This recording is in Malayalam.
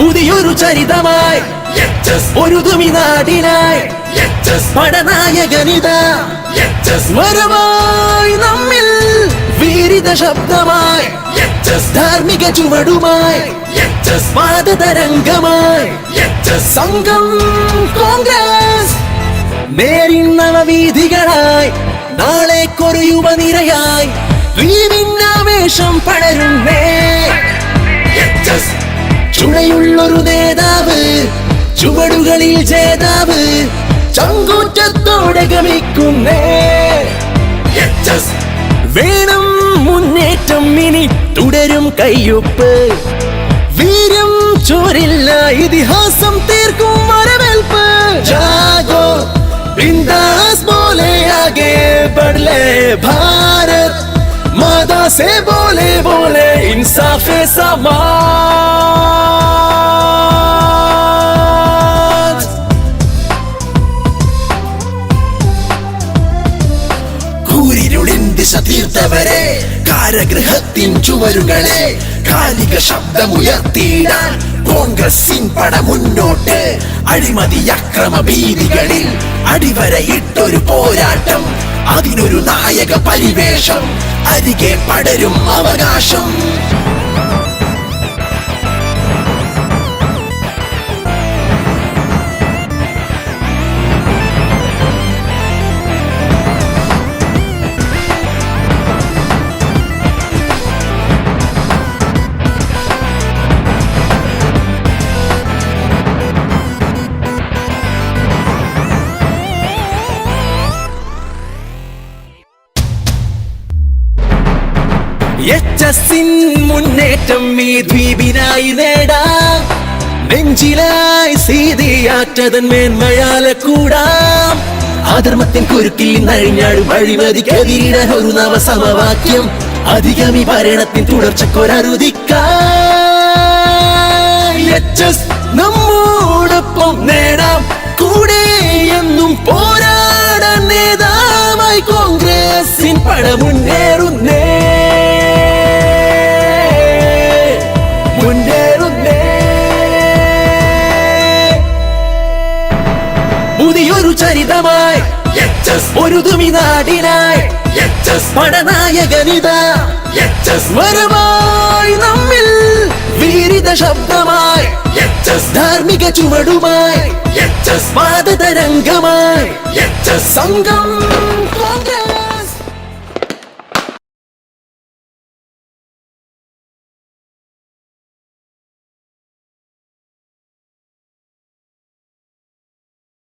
പുതിയൊരു ചരിതമായി ഒരു തുമിനാടിനായി പടനായകനിതാ വരവായി നമ്മിൽ വീരിത ശബ്ദമായി ധാർമ്മിക ചുവടുമായി പാദതരംഗമായി സംഘം കോൺഗ്രസ് നേരിന്നവീഥികളായി നാളെ കൊരു യുവനിരയായി വീവിന്നാവേശം പടരുന്നേ ചുണയുള്ളൊരു നേതാവ് ചുവടുകളിൽ ജേതാവ് ചങ്കൂറ്റത്തോടെ ഗമിക്കുന്നേ വേണം മുന്നേറ്റം ഇനി തുടരും കയ്യൊപ്പ് വീര്യം ചോരില്ല ഇതിഹാസം തീർക്കും വരവേൽപ്പ് ജാഗോ बिंदास बोले आगे बढ़ ले भारत मादा से बोले बोले इंसाफ समाज കൂരിരുളിൻ ദിശ തീർത്തവരെ കാരഗൃഹത്തിൻ ചുവരുകളെ കാലിക ശബ്ദമുയർത്തിയിടാൻ കോൺഗ്രസിൻ പട മുന്നോട്ട് അഴിമതി അക്രമ ഭീതികളിൽ അടിവരയിട്ടൊരു പോരാട്ടം അതിനൊരു നായക പരിവേഷം അരികെ പടരും അവകാശം മുന്നേറ്റം ഈ ദ്വീപിനായി നേടാം നെഞ്ചിലായി സീതിയാറ്റതൻ മേന്മയാല കൂടാം അധർമ്മത്തിൻ കുരുക്കിൽ നിന്നഴിഞ്ഞാടും അഴിമതിക്കെതിരിടാൻ ഒരു നവസമവാക്യം അധികമി ഭരണത്തിൻ തുടർച്ചക്കൊരറുതിക്കാം നമ്മോടൊപ്പം നേടാം കൂടെ എന്നും പോരാടാൻ നേതാവായി കോൺഗ്രസിൻ പട മുന്നേറുന്നേ പുതിയൊരു ചരിതമായി ഒരു തുമിനാടിനായി പടനായകനിതാ വരവായി നമ്മിൽ വീരിത ശബ്ദമായി ധാർമ്മിക ചുവടുമായി പാദതരംഗമായി സംഘം